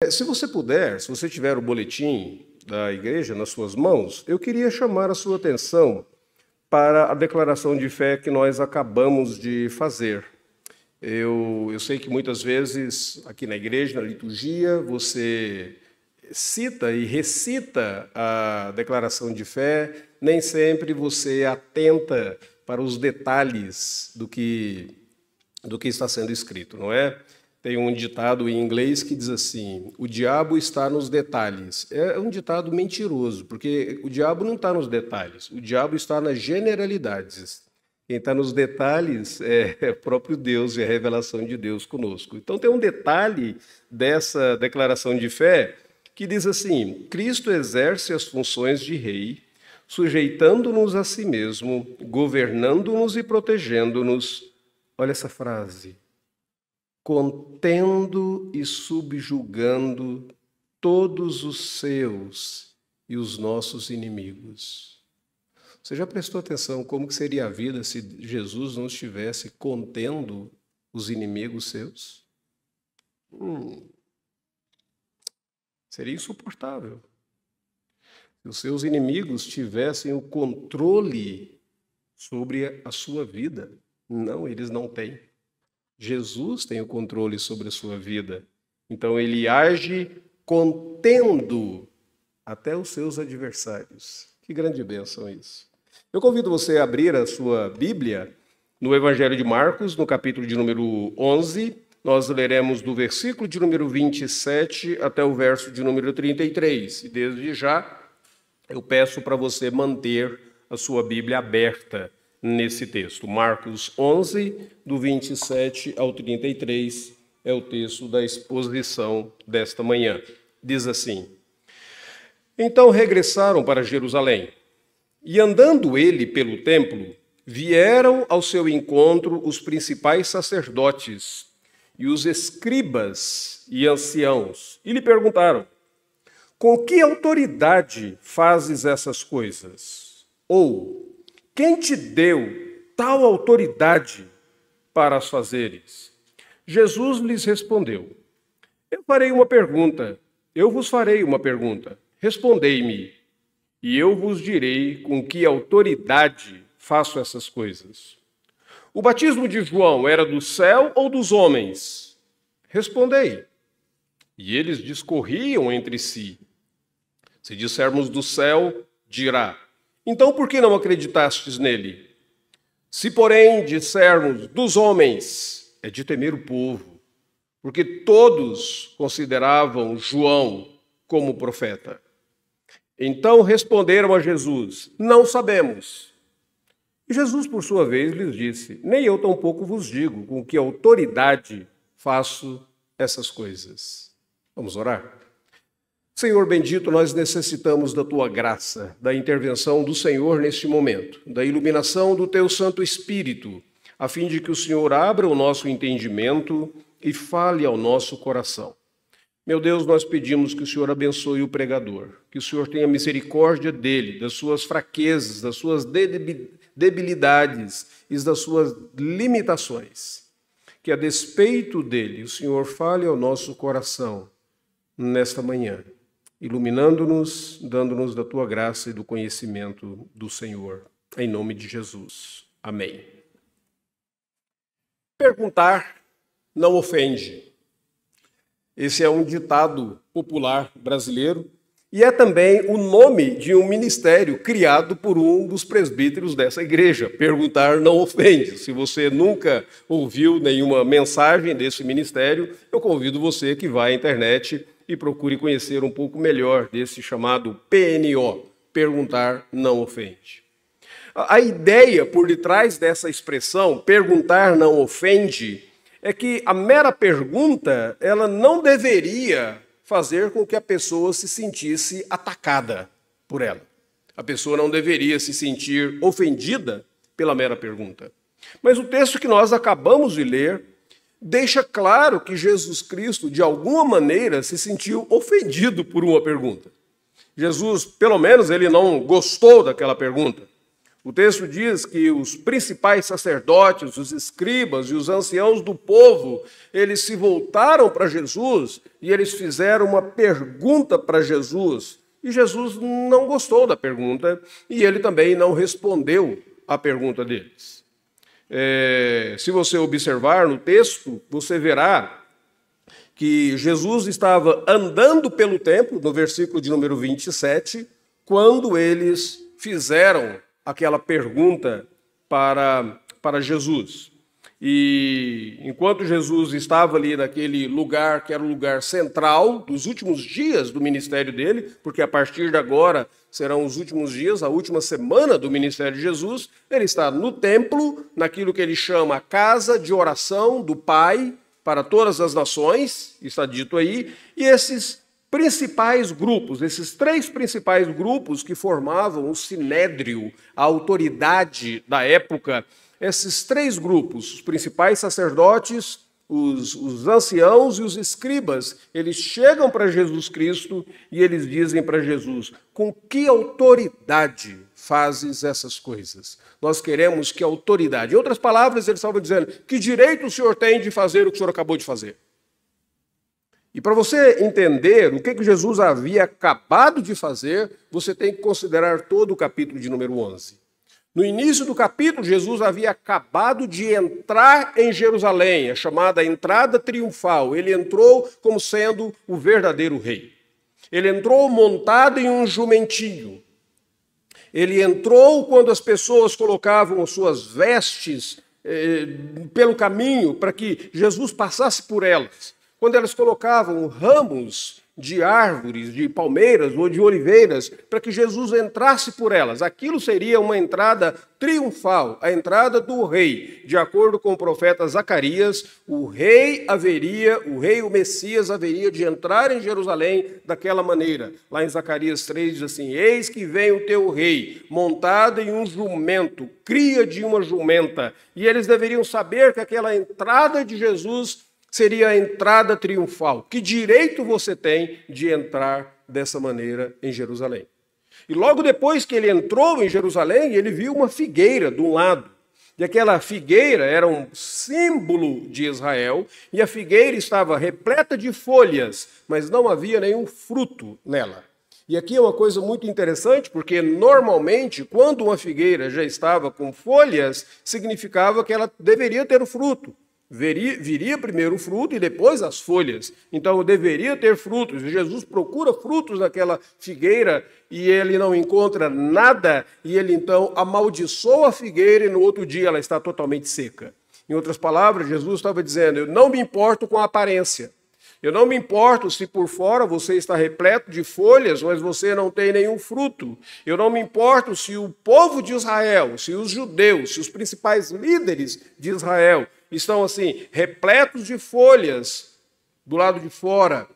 Se você puder, se você tiver o boletim da igreja nas suas mãos, eu queria chamar a sua atenção para a declaração de fé que nós acabamos de fazer. Eu sei que muitas vezes aqui na igreja, na liturgia, você cita e recita a declaração de fé, nem sempre você atenta para os detalhes do que está sendo escrito, não é? Tem um ditado em inglês que diz assim: o diabo está nos detalhes. É um ditado mentiroso, porque o diabo não está nos detalhes, o diabo está nas generalidades. Quem está nos detalhes é o próprio Deus e a revelação de Deus conosco. Então tem um detalhe dessa declaração de fé que diz assim: Cristo exerce as funções de rei, sujeitando-nos a si mesmo, governando-nos e protegendo-nos. Olha essa frase: contendo e subjugando todos os seus e os nossos inimigos. Você já prestou atenção como que seria a vida se Jesus não estivesse contendo os inimigos seus? Seria insuportável. Se os seus inimigos tivessem o controle sobre a sua vida. Não, eles não têm. Jesus tem o controle sobre a sua vida. Então ele age contendo até os seus adversários. Que grande bênção isso. Eu convido você a abrir a sua Bíblia no Evangelho de Marcos, no capítulo de número 11. Nós leremos do versículo de número 27 até o verso de número 33. E desde já eu peço para você manter a sua Bíblia aberta nesse texto. Marcos 11, do 27 ao 33, é o texto da exposição desta manhã. Diz assim: Então regressaram para Jerusalém, e andando ele pelo templo, vieram ao seu encontro os principais sacerdotes e os escribas e anciãos, e lhe perguntaram: Com que autoridade fazes essas coisas? Ou quem te deu tal autoridade para as fazeres? Jesus lhes respondeu: Eu vos farei uma pergunta. Respondei-me, e eu vos direi com que autoridade faço essas coisas. O batismo de João era do céu ou dos homens? Respondei. E eles discorriam entre si. Se dissermos do céu, dirá: Então por que não acreditastes nele? Se, porém, dissermos dos homens, é de temer o povo, porque todos consideravam João como profeta. Então responderam a Jesus: Não sabemos. E Jesus, por sua vez, lhes disse: Nem eu tampouco vos digo com que autoridade faço essas coisas. Vamos orar? Senhor bendito, nós necessitamos da Tua graça, da intervenção do Senhor neste momento, da iluminação do Teu Santo Espírito, a fim de que o Senhor abra o nosso entendimento e fale ao nosso coração. Meu Deus, nós pedimos que o Senhor abençoe o pregador, que o Senhor tenha misericórdia dele, das suas fraquezas, das suas debilidades e das suas limitações. Que a despeito dele, o Senhor fale ao nosso coração nesta manhã, iluminando-nos, dando-nos da Tua graça e do conhecimento do Senhor. Em nome de Jesus. Amém. Perguntar não ofende. Esse é um ditado popular brasileiro e é também o nome de um ministério criado por um dos presbíteros dessa igreja. Perguntar não ofende. Se você nunca ouviu nenhuma mensagem desse ministério, eu convido você que vá à internet e procure conhecer um pouco melhor desse chamado PNO, perguntar não ofende. A ideia por detrás dessa expressão, perguntar não ofende, é que a mera pergunta, ela não deveria fazer com que a pessoa se sentisse atacada por ela. A pessoa não deveria se sentir ofendida pela mera pergunta. Mas o texto que nós acabamos de ler deixa claro que Jesus Cristo, de alguma maneira, se sentiu ofendido por uma pergunta. Jesus, pelo menos, ele não gostou daquela pergunta. O texto diz que os principais sacerdotes, os escribas e os anciãos do povo, eles se voltaram para Jesus e eles fizeram uma pergunta para Jesus. E Jesus não gostou da pergunta e ele também não respondeu à pergunta deles. Se você observar no texto, você verá que Jesus estava andando pelo templo, no versículo de número 27, quando eles fizeram aquela pergunta para Jesus. E enquanto Jesus estava ali naquele lugar, que era o lugar central dos últimos dias do ministério dele, porque a partir de agora serão os últimos dias, a última semana do ministério de Jesus, ele está no templo, naquilo que ele chama a casa de oração do Pai para todas as nações, está dito aí, e esses principais grupos, esses três principais grupos que formavam o sinédrio, a autoridade da época, esses três grupos, os principais sacerdotes, os anciãos e os escribas, eles chegam para Jesus Cristo e eles dizem para Jesus: com que autoridade fazes essas coisas? Nós queremos que autoridade. Em outras palavras, eles estavam dizendo: que direito o senhor tem de fazer o que o senhor acabou de fazer? E para você entender o que Jesus havia acabado de fazer, você tem que considerar todo o capítulo de número 11. No início do capítulo, Jesus havia acabado de entrar em Jerusalém, a chamada entrada triunfal. Ele entrou como sendo o verdadeiro rei. Ele entrou montado em um jumentinho. Ele entrou quando as pessoas colocavam as suas vestes pelo caminho para que Jesus passasse por elas. Quando elas colocavam ramos de árvores, de palmeiras ou de oliveiras, para que Jesus entrasse por elas. Aquilo seria uma entrada triunfal, a entrada do rei. De acordo com o profeta Zacarias, o o Messias haveria de entrar em Jerusalém daquela maneira. Lá em Zacarias 3 diz assim: eis que vem o teu rei, montado em um jumento, cria de uma jumenta. E eles deveriam saber que aquela entrada de Jesus seria a entrada triunfal. Que direito você tem de entrar dessa maneira em Jerusalém? E logo depois que ele entrou em Jerusalém, ele viu uma figueira de um lado. E aquela figueira era um símbolo de Israel, e a figueira estava repleta de folhas, mas não havia nenhum fruto nela. E aqui é uma coisa muito interessante, porque normalmente, quando uma figueira já estava com folhas, significava que ela deveria ter o fruto. Viria primeiro o fruto e depois as folhas. Então deveria ter frutos. Jesus procura frutos naquela figueira e ele não encontra nada, e ele então amaldiçoa a figueira e no outro dia ela está totalmente seca. Em outras palavras, Jesus estava dizendo: eu não me importo com a aparência. Eu não me importo se por fora você está repleto de folhas, mas você não tem nenhum fruto. Eu não me importo se o povo de Israel, se os judeus, se os principais líderes de Israel estão assim, repletos de folhas do lado de fora,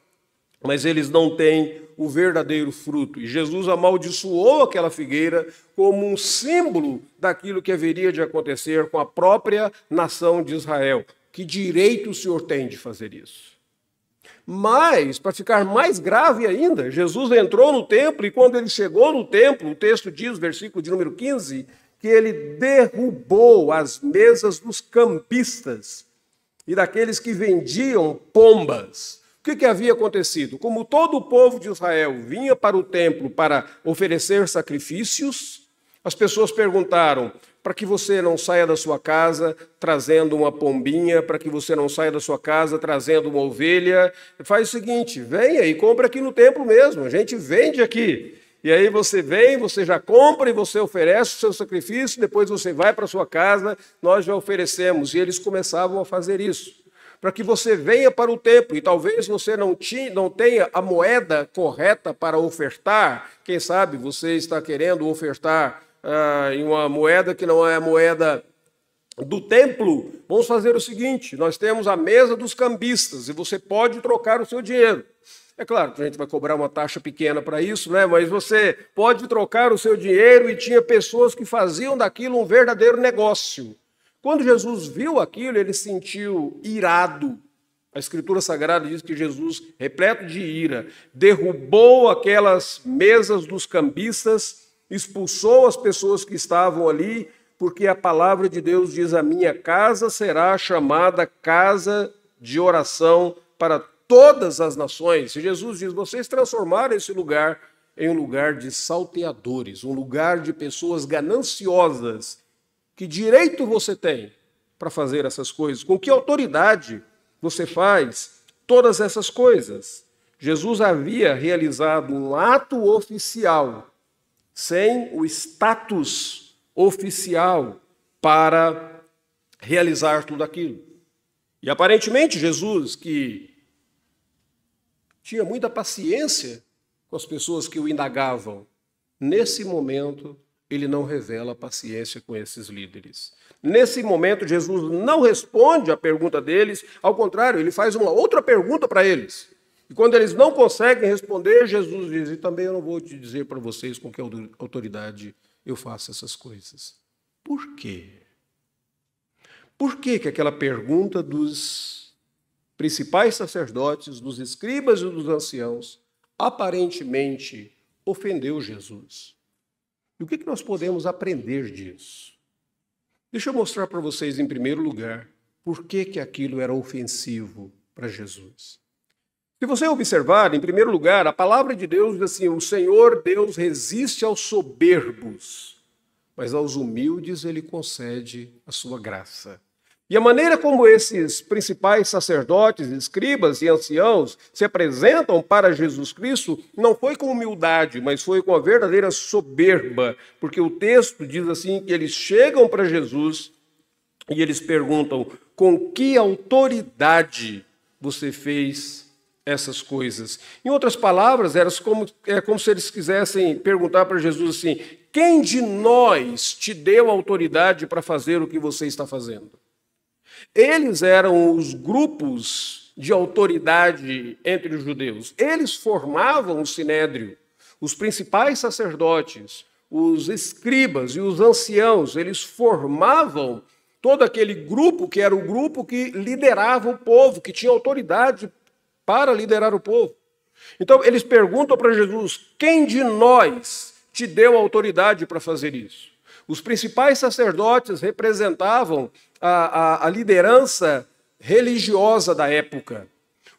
mas eles não têm o verdadeiro fruto. E Jesus amaldiçoou aquela figueira como um símbolo daquilo que haveria de acontecer com a própria nação de Israel. Que direito o senhor tem de fazer isso? Mas, para ficar mais grave ainda, Jesus entrou no templo e quando ele chegou no templo, o texto diz, versículo de número 15, que ele derrubou as mesas dos cambistas e daqueles que vendiam pombas. O que havia acontecido? Como todo o povo de Israel vinha para o templo para oferecer sacrifícios, as pessoas perguntaram: para que você não saia da sua casa trazendo uma pombinha, para que você não saia da sua casa trazendo uma ovelha, faz o seguinte, venha e compra aqui no templo mesmo, a gente vende aqui. E aí você vem, você já compra e você oferece o seu sacrifício, depois você vai para a sua casa, nós já oferecemos. E eles começavam a fazer isso, para que você venha para o templo, e talvez você não tenha a moeda correta para ofertar, quem sabe você está querendo ofertar em uma moeda que não é a moeda do templo. Vamos fazer o seguinte: nós temos a mesa dos cambistas e você pode trocar o seu dinheiro. É claro que a gente vai cobrar uma taxa pequena para isso, né? Mas você pode trocar o seu dinheiro, e tinha pessoas que faziam daquilo um verdadeiro negócio. Quando Jesus viu aquilo, ele se sentiu irado. A Escritura Sagrada diz que Jesus, repleto de ira, derrubou aquelas mesas dos cambistas expulsou as pessoas que estavam ali, porque a palavra de Deus diz: a minha casa será chamada casa de oração para todas as nações. E Jesus diz: vocês transformaram esse lugar em um lugar de salteadores, um lugar de pessoas gananciosas. Que direito você tem para fazer essas coisas? Com que autoridade você faz todas essas coisas? Jesus havia realizado um ato oficial, sem o status oficial para realizar tudo aquilo. E aparentemente Jesus, que tinha muita paciência com as pessoas que o indagavam, nesse momento ele não revela paciência com esses líderes. Nesse momento Jesus não responde à pergunta deles, ao contrário, ele faz uma outra pergunta para eles. E quando eles não conseguem responder, Jesus diz: e também eu não vou te dizer para vocês com que autoridade eu faço essas coisas. Por quê? Por que aquela pergunta dos principais sacerdotes, dos escribas e dos anciãos, aparentemente ofendeu Jesus? E o que nós podemos aprender disso? Deixa eu mostrar para vocês, em primeiro lugar, por que aquilo era ofensivo para Jesus. Se você observar, em primeiro lugar, a palavra de Deus diz assim: o Senhor Deus resiste aos soberbos, mas aos humildes ele concede a sua graça. E a maneira como esses principais sacerdotes, escribas e anciãos se apresentam para Jesus Cristo não foi com humildade, mas foi com a verdadeira soberba, porque o texto diz assim que eles chegam para Jesus e eles perguntam: com que autoridade você fez essas coisas? Em outras palavras, é como se eles quisessem perguntar para Jesus assim: quem de nós te deu autoridade para fazer o que você está fazendo? Eles eram os grupos de autoridade entre os judeus. Eles formavam o sinédrio. Os principais sacerdotes, os escribas e os anciãos, eles formavam todo aquele grupo que era o grupo que liderava o povo, que tinha autoridade para liderar o povo. Então, eles perguntam para Jesus: quem de nós te deu autoridade para fazer isso? Os principais sacerdotes representavam a liderança religiosa da época.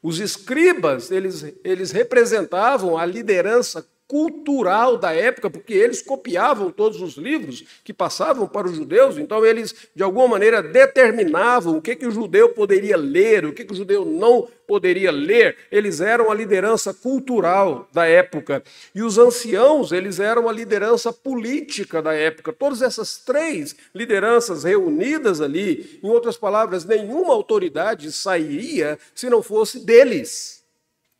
Os escribas, eles representavam a liderança cultural da época, porque eles copiavam todos os livros que passavam para os judeus, então eles, de alguma maneira, determinavam o que o judeu poderia ler, o que o judeu não poderia ler. Eles eram a liderança cultural da época. E os anciãos, eles eram a liderança política da época. Todas essas três lideranças reunidas ali, em outras palavras, nenhuma autoridade sairia se não fosse deles.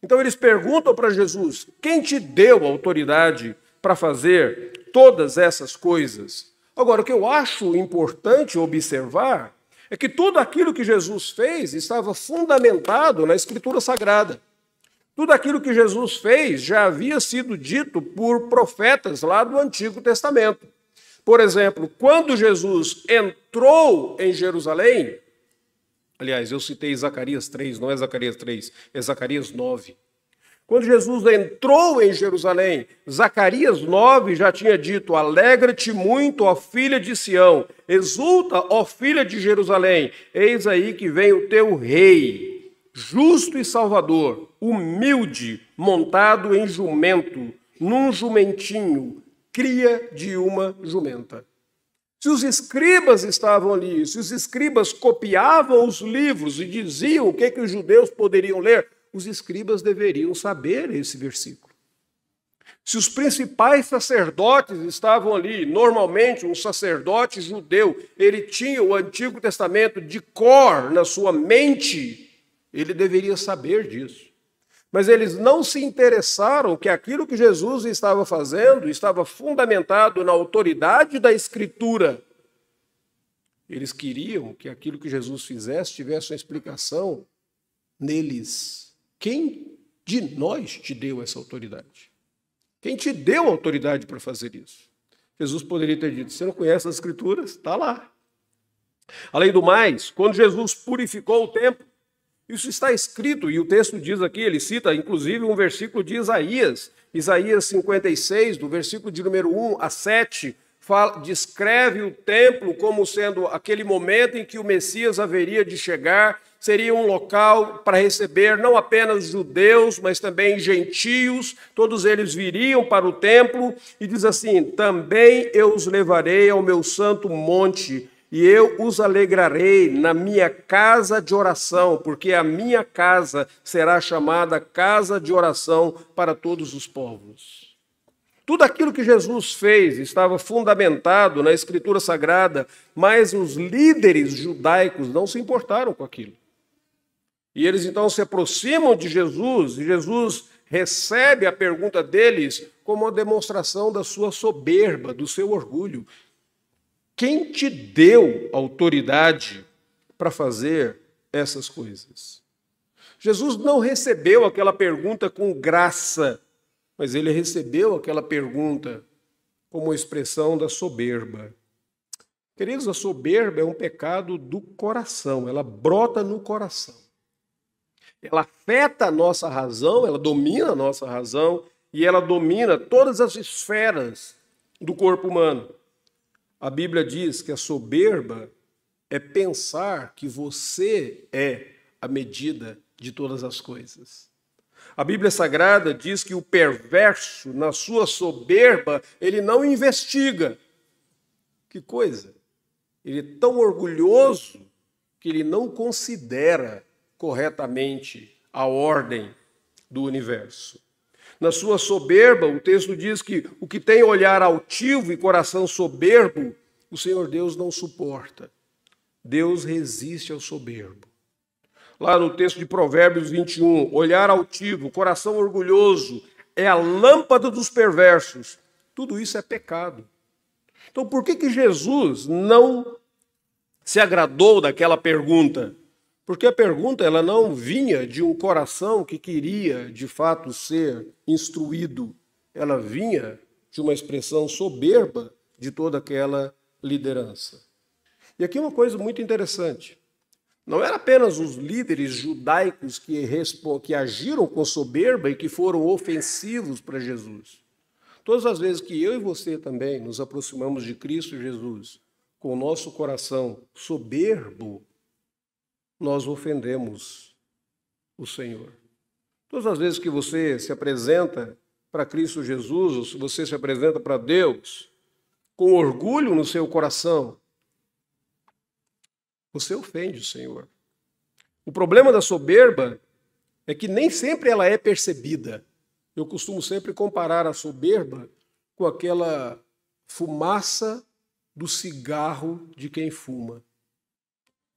Então eles perguntam para Jesus: quem te deu autoridade para fazer todas essas coisas? Agora, o que eu acho importante observar é que tudo aquilo que Jesus fez estava fundamentado na Escritura Sagrada. Tudo aquilo que Jesus fez já havia sido dito por profetas lá do Antigo Testamento. Por exemplo, quando Jesus entrou em Jerusalém, aliás, eu citei Zacarias 3, não é Zacarias 3, é Zacarias 9. Quando Jesus entrou em Jerusalém, Zacarias 9 já tinha dito: alegra-te muito, ó filha de Sião, exulta, ó filha de Jerusalém, eis aí que vem o teu rei, justo e salvador, humilde, montado em jumento, num jumentinho, cria de uma jumenta. Se os escribas estavam ali, se os escribas copiavam os livros e diziam o que os judeus poderiam ler, os escribas deveriam saber esse versículo. Se os principais sacerdotes estavam ali, normalmente um sacerdote judeu, ele tinha o Antigo Testamento de cor na sua mente, ele deveria saber disso. Mas eles não se interessaram que aquilo que Jesus estava fazendo estava fundamentado na autoridade da Escritura. Eles queriam que aquilo que Jesus fizesse tivesse uma explicação neles. Quem de nós te deu essa autoridade? Quem te deu autoridade para fazer isso? Jesus poderia ter dito: você não conhece as Escrituras? Está lá. Além do mais, quando Jesus purificou o templo, Isso está escrito, e o texto diz aqui, ele cita inclusive um versículo de Isaías, Isaías 56, do versículo de número 1 a 7, descreve o templo como sendo aquele momento em que o Messias haveria de chegar, seria um local para receber não apenas judeus, mas também gentios, todos eles viriam para o templo, e diz assim: também eu os levarei ao meu santo monte, e eu os alegrarei na minha casa de oração, porque a minha casa será chamada casa de oração para todos os povos. Tudo aquilo que Jesus fez estava fundamentado na Escritura Sagrada, mas os líderes judaicos não se importaram com aquilo. E eles então se aproximam de Jesus, e Jesus recebe a pergunta deles como uma demonstração da sua soberba, do seu orgulho. Quem te deu autoridade para fazer essas coisas? Jesus não recebeu aquela pergunta com graça, mas ele recebeu aquela pergunta como expressão da soberba. Queridos, a soberba é um pecado do coração, ela brota no coração. Ela afeta a nossa razão, ela domina a nossa razão e ela domina todas as esferas do corpo humano. A Bíblia diz que a soberba é pensar que você é a medida de todas as coisas. A Bíblia Sagrada diz que o perverso, na sua soberba, ele não investiga. Que coisa! Ele é tão orgulhoso que ele não considera corretamente a ordem do universo. Na sua soberba, o texto diz que o que tem olhar altivo e coração soberbo, o Senhor Deus não suporta. Deus resiste ao soberbo. Lá no texto de Provérbios 21, olhar altivo, coração orgulhoso, é a lâmpada dos perversos. Tudo isso é pecado. Então, por que Jesus não se agradou daquela pergunta? Porque a pergunta ela não vinha de um coração que queria, de fato, ser instruído. Ela vinha de uma expressão soberba de toda aquela liderança. E aqui uma coisa muito interessante. Não eram apenas os líderes judaicos que agiram com soberba e que foram ofensivos para Jesus. Todas as vezes que eu e você também nos aproximamos de Cristo Jesus com o nosso coração soberbo, nós ofendemos o Senhor. Todas as vezes que você se apresenta para Cristo Jesus, ou se você se apresenta para Deus com orgulho no seu coração, você ofende o Senhor. O problema da soberba é que nem sempre ela é percebida. Eu costumo sempre comparar a soberba com aquela fumaça do cigarro de quem fuma.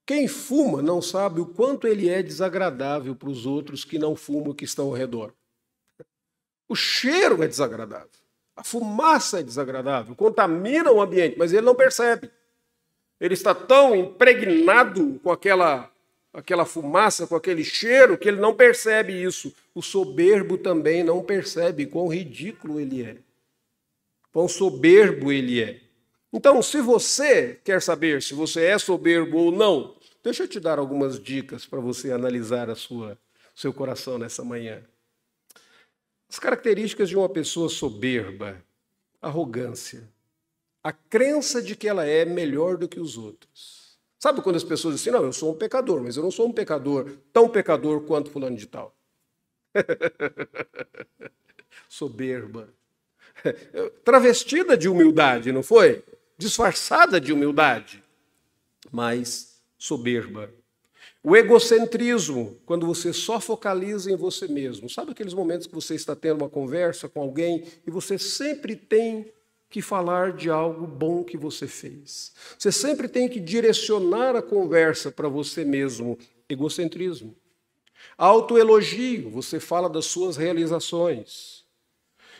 Quem fuma não sabe o quanto ele é desagradável para os outros que não fumam e que estão ao redor. O cheiro é desagradável, a fumaça é desagradável, contamina o ambiente, mas ele não percebe. Ele está tão impregnado com aquela fumaça, com aquele cheiro, que ele não percebe isso. O soberbo também não percebe quão ridículo ele é, quão soberbo ele é. Então, se você quer saber se você é soberbo ou não, deixa eu te dar algumas dicas para você analisar seu coração nessa manhã. As características de uma pessoa soberba: arrogância, a crença de que ela é melhor do que os outros. Sabe quando as pessoas dizem assim, não, eu sou um pecador, mas eu não sou um pecador, tão pecador quanto fulano de tal. Soberba. Travestida de humildade, não foi? Disfarçada de humildade, mas soberba. O egocentrismo, quando você só focaliza em você mesmo. Sabe aqueles momentos que você está tendo uma conversa com alguém e você sempre tem que falar de algo bom que você fez. Você sempre tem que direcionar a conversa para você mesmo. Egocentrismo. Autoelogio, você fala das suas realizações.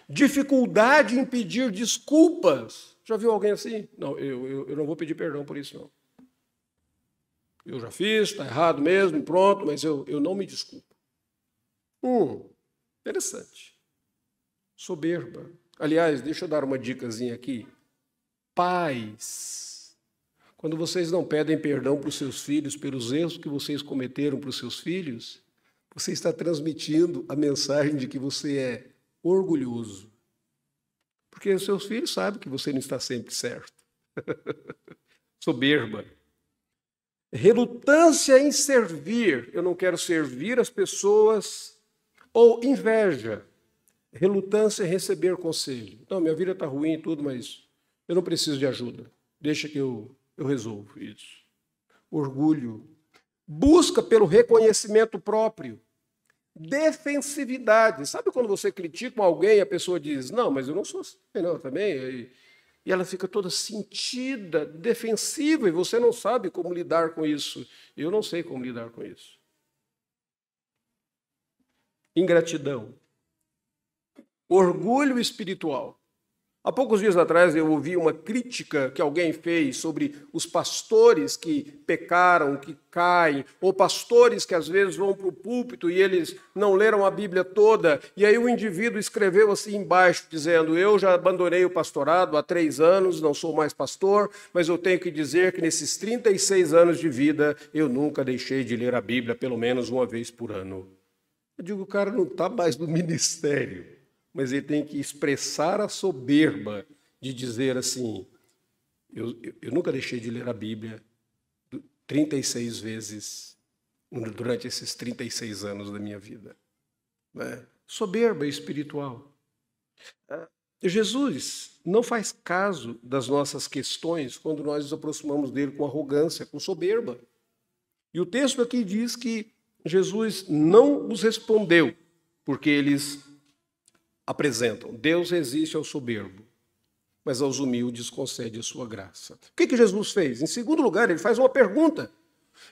Dificuldade em pedir desculpas. Já viu alguém assim? Não, eu não vou pedir perdão por isso, não. Eu já fiz, está errado mesmo, pronto, mas eu não me desculpo. Interessante. Soberba. Aliás, deixa eu dar uma dicasinha aqui. Pais, Quando vocês não pedem perdão para os seus filhos pelos erros que vocês cometeram para os seus filhos, você está transmitindo a mensagem de que você é orgulhoso. Porque os seus filhos sabem que você não está sempre certo. Soberba. Relutância em servir. Eu não quero servir as pessoas. Ou inveja. Relutância em receber conselho. Não, minha vida está ruim e tudo, mas eu não preciso de ajuda. Deixa que eu resolvo isso. Orgulho. Busca pelo reconhecimento próprio. Defensividade. Sabe quando você critica alguém e a pessoa diz, não, mas eu não sou assim, não, também. E ela fica toda sentida, defensiva, e você não sabe como lidar com isso. Eu não sei como lidar com isso. Ingratidão. Orgulho espiritual. Há poucos dias atrás eu ouvi uma crítica que alguém fez sobre os pastores que pecaram, que caem, ou pastores que às vezes vão para o púlpito e eles não leram a Bíblia toda. E aí o indivíduo escreveu assim embaixo, dizendo, eu já abandonei o pastorado há 3 anos, não sou mais pastor, mas eu tenho que dizer que nesses 36 anos de vida eu nunca deixei de ler a Bíblia pelo menos uma vez por ano. Eu digo, o cara não está mais no ministério. Mas ele tem que expressar a soberba de dizer assim, eu nunca deixei de ler a Bíblia 36 vezes durante esses 36 anos da minha vida. Soberba espiritual. Jesus não faz caso das nossas questões quando nós nos aproximamos dele com arrogância, com soberba. E o texto aqui diz que Jesus não os respondeu, porque eles apresentam, Deus resiste ao soberbo, mas aos humildes concede a sua graça. O que Jesus fez? Em segundo lugar, ele faz uma pergunta.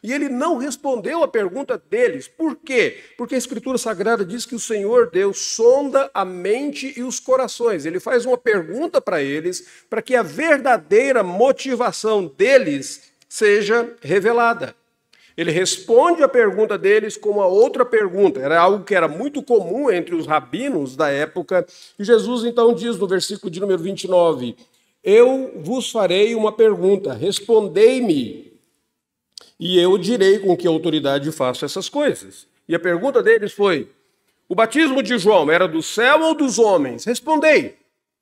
E ele não respondeu a pergunta deles. Por quê? Porque a Escritura Sagrada diz que o Senhor Deus sonda a mente e os corações. Ele faz uma pergunta para eles, para que a verdadeira motivação deles seja revelada. Ele responde a pergunta deles com uma outra pergunta. Era algo que era muito comum entre os rabinos da época. E Jesus então diz no versículo de número 29, eu vos farei uma pergunta, respondei-me, e eu direi com que autoridade faço essas coisas. E a pergunta deles foi, o batismo de João era do céu ou dos homens? Respondei.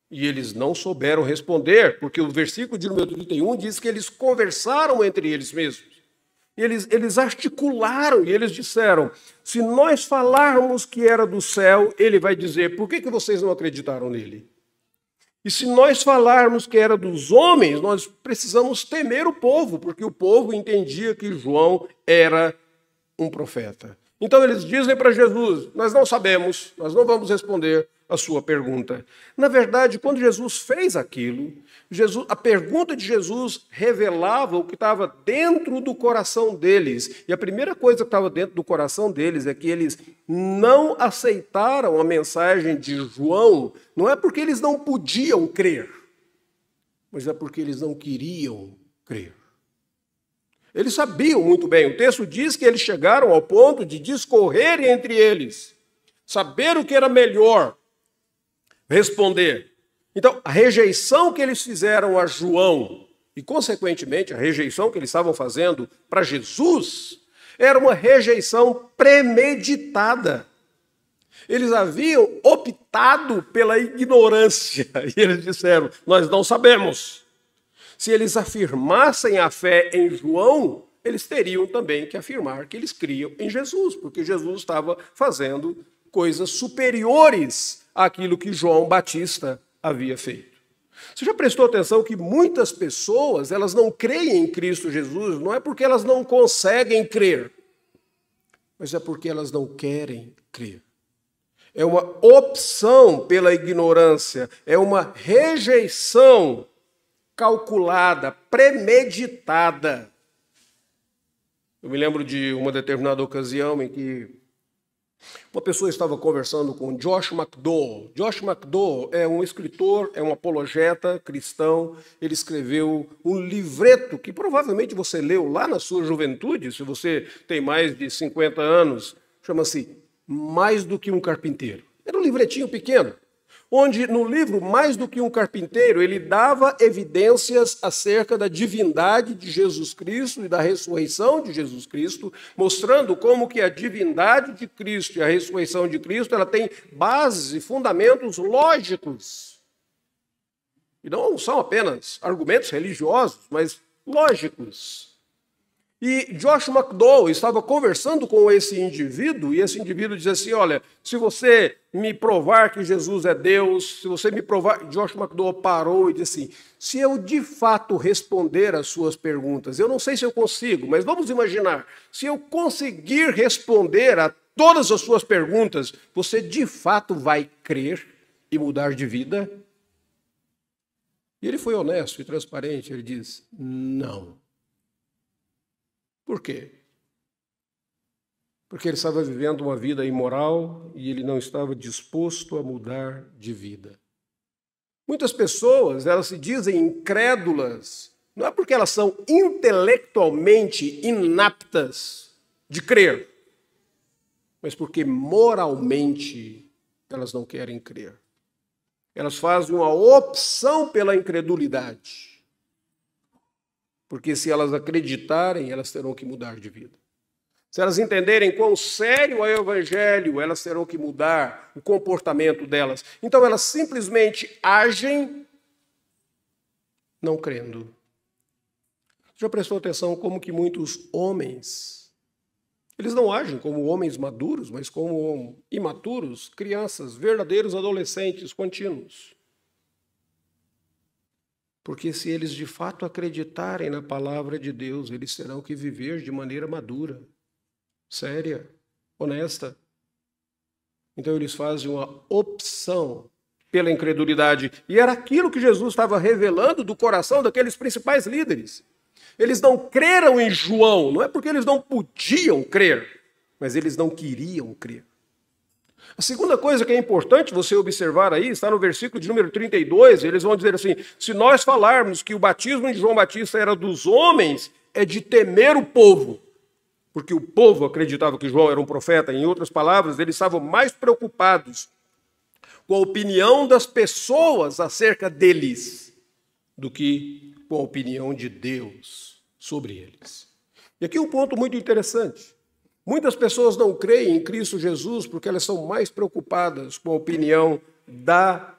E eles não souberam responder, porque o versículo de número 31 diz que eles conversaram entre eles mesmos. Eles articularam e eles disseram, se nós falarmos que era do céu, ele vai dizer, por que vocês não acreditaram nele? E se nós falarmos que era dos homens, nós precisamos temer o povo, porque o povo entendia que João era um profeta. Então eles dizem para Jesus, nós não sabemos, nós não vamos responder a sua pergunta. Na verdade, quando Jesus fez aquilo, a pergunta de Jesus revelava o que estava dentro do coração deles. E a primeira coisa que estava dentro do coração deles é que eles não aceitaram a mensagem de João, não é porque eles não podiam crer, mas é porque eles não queriam crer. Eles sabiam muito bem, o texto diz que eles chegaram ao ponto de discorrer entre eles, saber o que era melhor responder. Então, a rejeição que eles fizeram a João, e consequentemente a rejeição que eles estavam fazendo para Jesus, era uma rejeição premeditada. Eles haviam optado pela ignorância, e eles disseram, nós não sabemos. Se eles afirmassem a fé em João, eles teriam também que afirmar que eles criam em Jesus, porque Jesus estava fazendo coisas superiores àquilo que João Batista havia feito. Você já prestou atenção que muitas pessoas, elas não creem em Cristo Jesus, não é porque elas não conseguem crer, mas é porque elas não querem crer. É uma opção pela ignorância, é uma rejeição calculada, premeditada. Eu me lembro de uma determinada ocasião em que uma pessoa estava conversando com Josh McDowell. Josh McDowell é um escritor, é um apologeta cristão. Ele escreveu um livreto que provavelmente você leu lá na sua juventude, se você tem mais de 50 anos, chama-se Mais do que um Carpinteiro. Era um livretinho pequeno. onde no livro Mais do que um Carpinteiro, ele dava evidências acerca da divindade de Jesus Cristo e da ressurreição de Jesus Cristo, mostrando como que a divindade de Cristo e a ressurreição de Cristo, ela tem bases e fundamentos lógicos. E não são apenas argumentos religiosos, mas lógicos. E Josh McDowell estava conversando com esse indivíduo, e esse indivíduo dizia assim, olha, se você me provar que Jesus é Deus, se você me provar... Josh McDowell parou e disse assim, se eu de fato responder às suas perguntas, eu não sei se eu consigo, mas vamos imaginar, se eu conseguir responder a todas as suas perguntas, você de fato vai crer e mudar de vida? E ele foi honesto e transparente, ele diz, não. Por quê? Porque ele estava vivendo uma vida imoral e ele não estava disposto a mudar de vida. Muitas pessoas, elas se dizem incrédulas, não é porque elas são intelectualmente inaptas de crer, mas porque moralmente elas não querem crer. Elas fazem uma opção pela incredulidade. Porque se elas acreditarem, elas terão que mudar de vida. Se elas entenderem quão sério é o Evangelho, elas terão que mudar o comportamento delas. Então elas simplesmente agem não crendo. Já prestou atenção como que muitos homens, eles não agem como homens maduros, mas como imaturos, crianças, verdadeiros adolescentes contínuos. Porque se eles de fato acreditarem na palavra de Deus, eles terão que viver de maneira madura, séria, honesta. Então eles fazem uma opção pela incredulidade. E era aquilo que Jesus estava revelando do coração daqueles principais líderes. Eles não creram em João, não é porque eles não podiam crer, mas eles não queriam crer. A segunda coisa que é importante você observar aí, está no versículo de número 32, eles vão dizer assim, se nós falarmos que o batismo de João Batista era dos homens, é de temer o povo, porque o povo acreditava que João era um profeta, em outras palavras, eles estavam mais preocupados com a opinião das pessoas acerca deles, do que com a opinião de Deus sobre eles. E aqui um ponto muito interessante. Muitas pessoas não creem em Cristo Jesus porque elas são mais preocupadas com a opinião da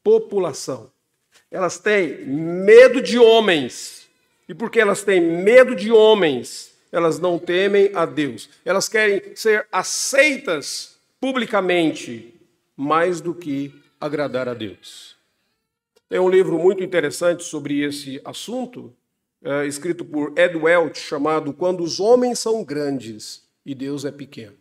população. Elas têm medo de homens. E porque elas têm medo de homens, elas não temem a Deus. Elas querem ser aceitas publicamente mais do que agradar a Deus. Tem um livro muito interessante sobre esse assunto, escrito por Ed Welch, chamado Quando os Homens São Grandes e Deus é Pequeno.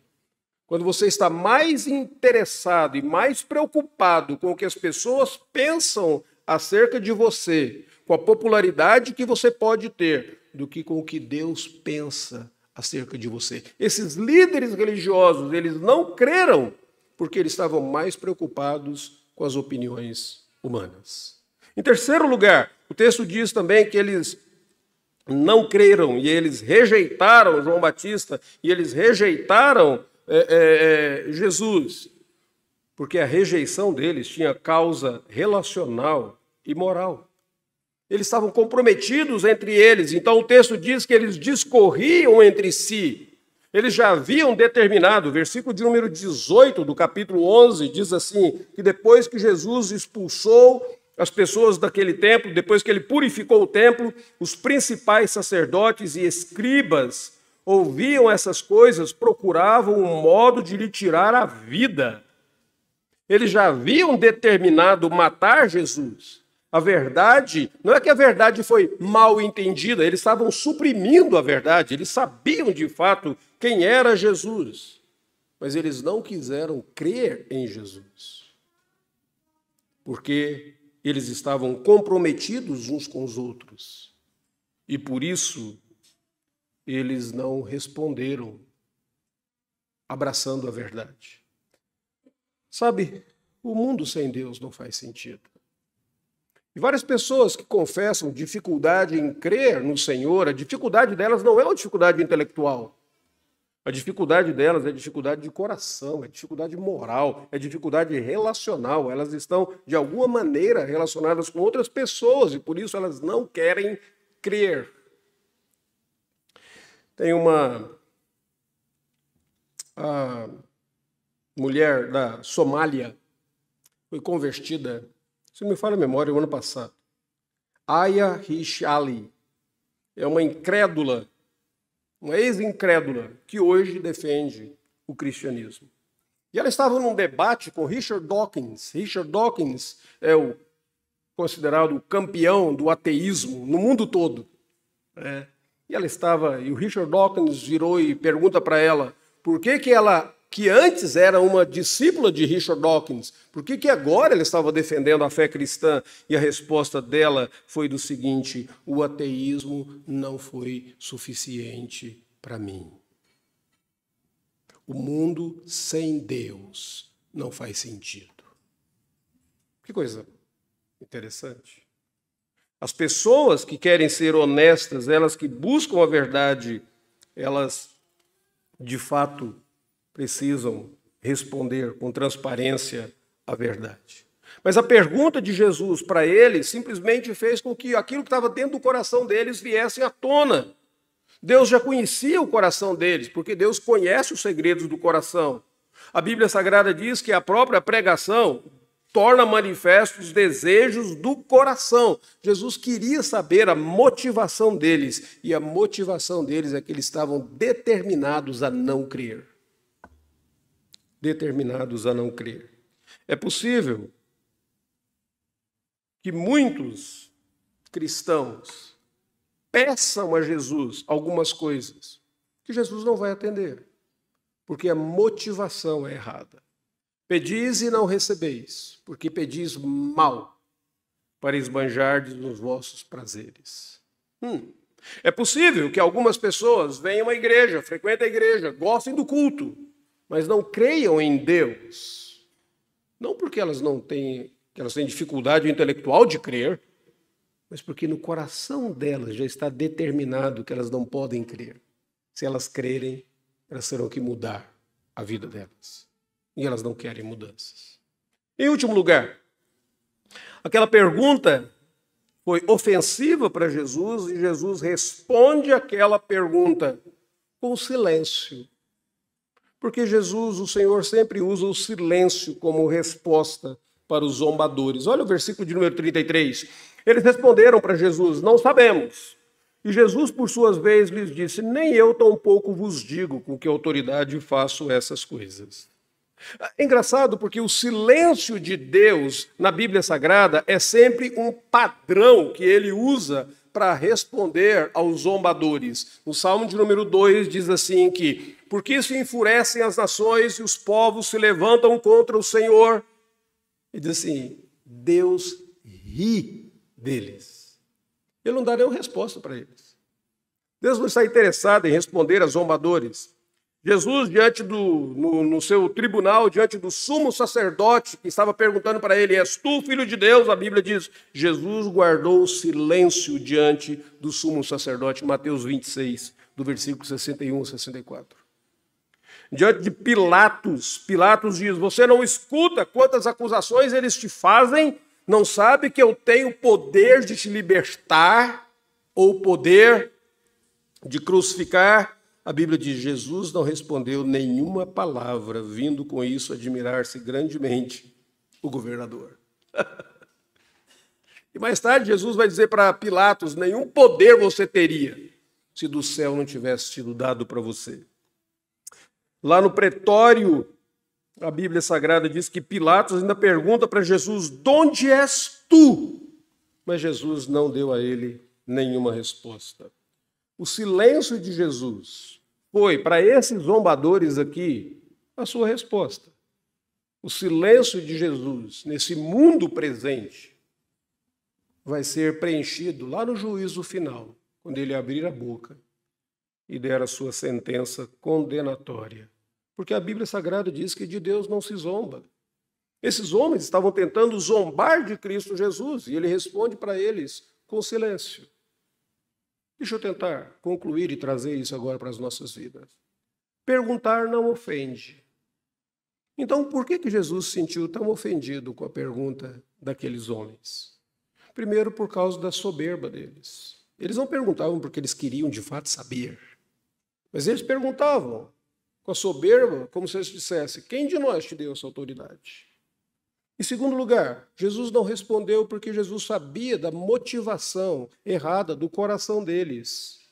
Quando você está mais interessado e mais preocupado com o que as pessoas pensam acerca de você, com a popularidade que você pode ter, do que com o que Deus pensa acerca de você. Esses líderes religiosos, eles não creram porque eles estavam mais preocupados com as opiniões humanas. Em terceiro lugar, o texto diz também que eles não creram e eles rejeitaram João Batista e eles rejeitaram Jesus, porque a rejeição deles tinha causa relacional e moral. Eles estavam comprometidos entre eles, então o texto diz que eles discorriam entre si. Eles já haviam determinado, versículo de número 18 do capítulo 11, diz assim, que depois que Jesus expulsou as pessoas daquele templo, depois que ele purificou o templo, os principais sacerdotes e escribas ouviam essas coisas, procuravam um modo de lhe tirar a vida. Eles já haviam determinado matar Jesus. A verdade, não é que a verdade foi mal entendida, eles estavam suprimindo a verdade, eles sabiam de fato quem era Jesus, mas eles não quiseram crer em Jesus, porque eles estavam comprometidos uns com os outros. E por isso, eles não responderam abraçando a verdade. Sabe, o mundo sem Deus não faz sentido. E várias pessoas que confessam dificuldade em crer no Senhor, a dificuldade delas não é uma dificuldade intelectual. A dificuldade delas é dificuldade de coração, é dificuldade moral, é dificuldade relacional. Elas estão, de alguma maneira, relacionadas com outras pessoas e, por isso, elas não querem crer. Tem uma mulher da Somália, foi convertida, se não me falha a memória, o ano passado. Aya Hishali é uma incrédula, uma ex-incrédula, que hoje defende o cristianismo. E ela estava num debate com Richard Dawkins. Richard Dawkins é o considerado campeão do ateísmo no mundo todo. E ela estava, e o Richard Dawkins virou e pergunta para ela por que ela, que antes era uma discípula de Richard Dawkins, por que agora ela estava defendendo a fé cristã? E a resposta dela foi do seguinte: o ateísmo não foi suficiente para mim. O mundo sem Deus não faz sentido. Que coisa interessante. As pessoas que querem ser honestas, elas que buscam a verdade, elas, de fato, precisam responder com transparência a verdade. Mas a pergunta de Jesus para eles simplesmente fez com que aquilo que estava dentro do coração deles viesse à tona. Deus já conhecia o coração deles, porque Deus conhece os segredos do coração. A Bíblia Sagrada diz que a própria pregação torna manifestos os desejos do coração. Jesus queria saber a motivação deles, e a motivação deles é que eles estavam determinados a não crer. Determinados a não crer. É possível que muitos cristãos peçam a Jesus algumas coisas que Jesus não vai atender, porque a motivação é errada. Pedis e não recebeis, porque pedis mal, para esbanjardes nos vossos prazeres. É possível que algumas pessoas venham à igreja, frequentem a igreja, gostem do culto, mas não creiam em Deus. Não porque elas têm dificuldade intelectual de crer, mas porque no coração delas já está determinado que elas não podem crer. Se elas crerem, elas terão que mudar a vida delas. E elas não querem mudanças. Em último lugar, aquela pergunta foi ofensiva para Jesus e Jesus responde aquela pergunta com silêncio. Porque Jesus, o Senhor, sempre usa o silêncio como resposta para os zombadores. Olha o versículo de número 33. Eles responderam para Jesus: não sabemos. E Jesus, por suas vezes, lhes disse: nem eu tampouco vos digo com que autoridade faço essas coisas. É engraçado porque o silêncio de Deus na Bíblia Sagrada é sempre um padrão que ele usa para responder aos zombadores. No Salmo de número 2 diz assim que: porque se enfurecem as nações e os povos se levantam contra o Senhor. E diz assim: Deus ri deles. Ele não dá nenhuma resposta para eles. Deus não está interessado em responder a zombadores. Jesus, no seu tribunal, diante do sumo sacerdote, que estava perguntando para ele: és tu, filho de Deus? A Bíblia diz: Jesus guardou silêncio diante do sumo sacerdote. Mateus 26, do versículo 61 a 64. Diante de Pilatos, Pilatos diz: você não escuta quantas acusações eles te fazem? Não sabe que eu tenho poder de te libertar ou poder de crucificar? A Bíblia diz: Jesus não respondeu nenhuma palavra, vindo com isso admirar-se grandemente o governador. E mais tarde Jesus vai dizer para Pilatos: nenhum poder você teria se do céu não tivesse sido dado para você. Lá no pretório, a Bíblia Sagrada diz que Pilatos ainda pergunta para Jesus: de onde és tu? Mas Jesus não deu a ele nenhuma resposta. O silêncio de Jesus foi, para esses zombadores aqui, a sua resposta. O silêncio de Jesus, nesse mundo presente, vai ser preenchido lá no juízo final, quando ele abrir a boca e der a sua sentença condenatória. Porque a Bíblia Sagrada diz que de Deus não se zomba. Esses homens estavam tentando zombar de Cristo Jesus, e ele responde para eles com silêncio. Deixa eu tentar concluir e trazer isso agora para as nossas vidas. Perguntar não ofende. Então, por que Jesus se sentiu tão ofendido com a pergunta daqueles homens? Primeiro, por causa da soberba deles. Eles não perguntavam porque eles queriam de fato saber, mas eles perguntavam com a soberba, como se eles dissessem: quem de nós te deu essa autoridade? Em segundo lugar, Jesus não respondeu porque Jesus sabia da motivação errada do coração deles.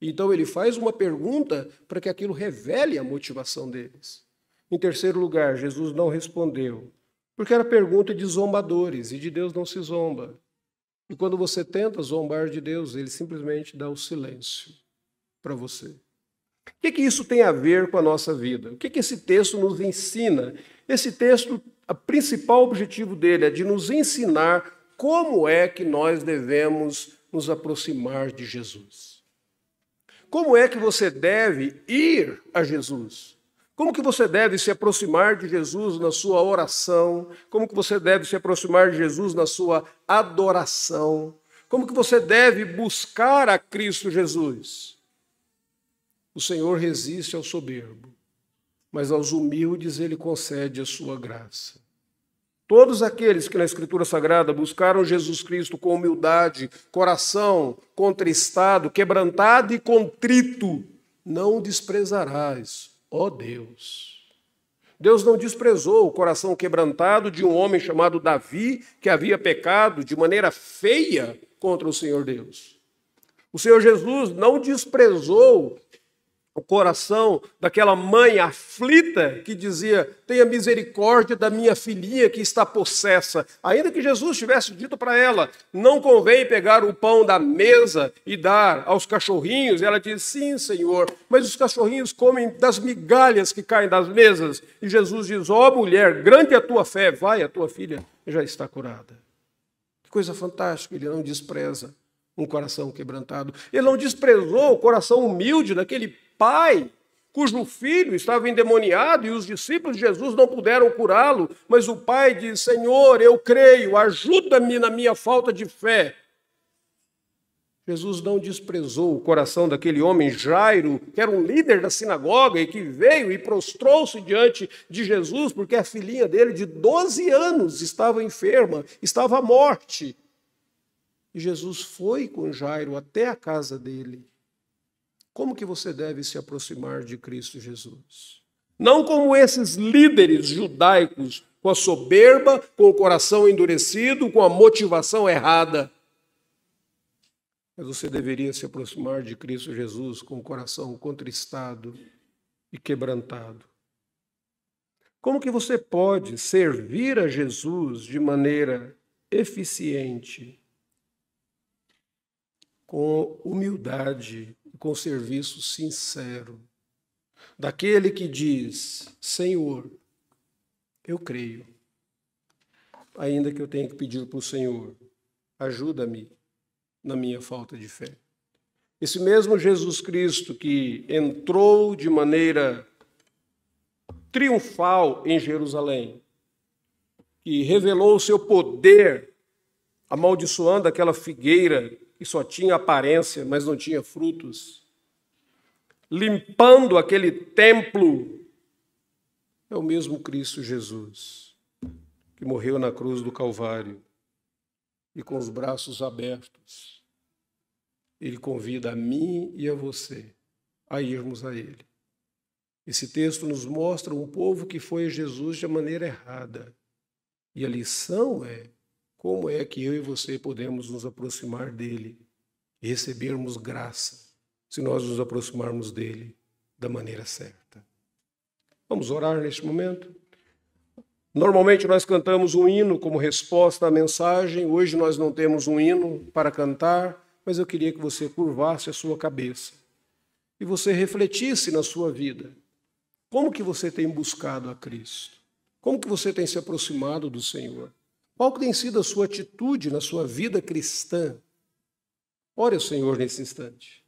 Então ele faz uma pergunta para que aquilo revele a motivação deles. Em terceiro lugar, Jesus não respondeu porque era pergunta de zombadores e de Deus não se zomba. E quando você tenta zombar de Deus, ele simplesmente dá o silêncio para você. O que isso tem a ver com a nossa vida? O que esse texto nos ensina? Esse texto, o principal objetivo dele é de nos ensinar como é que nós devemos nos aproximar de Jesus. Como é que você deve ir a Jesus? Como que você deve se aproximar de Jesus na sua oração? Como que você deve se aproximar de Jesus na sua adoração? Como que você deve buscar a Cristo Jesus? O Senhor resiste ao soberbo, mas aos humildes ele concede a sua graça. Todos aqueles que na Escritura Sagrada buscaram Jesus Cristo com humildade, coração contristado, quebrantado e contrito, não o desprezarás, ó Deus. Deus não desprezou o coração quebrantado de um homem chamado Davi, que havia pecado de maneira feia contra o Senhor Deus. O Senhor Jesus não desprezou o coração daquela mãe aflita que dizia: tenha misericórdia da minha filhinha que está possessa. Ainda que Jesus tivesse dito para ela: não convém pegar o pão da mesa e dar aos cachorrinhos. E ela disse: sim, Senhor, mas os cachorrinhos comem das migalhas que caem das mesas. E Jesus diz: ó mulher, grande é a tua fé, vai, a tua filha já está curada. Que coisa fantástica, ele não despreza um coração quebrantado. Ele não desprezou o coração humilde daquele pai cujo filho estava endemoniado e os discípulos de Jesus não puderam curá-lo, mas o pai diz: Senhor, eu creio, ajuda-me na minha falta de fé. Jesus não desprezou o coração daquele homem Jairo, que era um líder da sinagoga e que veio e prostrou-se diante de Jesus porque a filhinha dele de 12 anos estava enferma, estava à morte. E Jesus foi com Jairo até a casa dele. Como que você deve se aproximar de Cristo Jesus? Não como esses líderes judaicos, com a soberba, com o coração endurecido, com a motivação errada. Mas você deveria se aproximar de Cristo Jesus com o coração contristado e quebrantado. Como que você pode servir a Jesus de maneira eficiente, com humildade, com serviço sincero, daquele que diz: Senhor, eu creio, ainda que eu tenha que pedir para o Senhor, ajuda-me na minha falta de fé. Esse mesmo Jesus Cristo que entrou de maneira triunfal em Jerusalém, que revelou o seu poder, amaldiçoando aquela figueira que só tinha aparência, mas não tinha frutos, limpando aquele templo, é o mesmo Cristo Jesus, que morreu na cruz do Calvário e com os braços abertos, ele convida a mim e a você a irmos a ele. Esse texto nos mostra um povo que foi a Jesus de maneira errada, e a lição é: como é que eu e você podemos nos aproximar dele e recebermos graça se nós nos aproximarmos dele da maneira certa? Vamos orar neste momento? Normalmente nós cantamos um hino como resposta à mensagem. Hoje nós não temos um hino para cantar, mas eu queria que você curvasse a sua cabeça e você refletisse na sua vida. Como que você tem buscado a Cristo? Como que você tem se aproximado do Senhor? Qual tem sido a sua atitude na sua vida cristã? Ore ao Senhor nesse instante.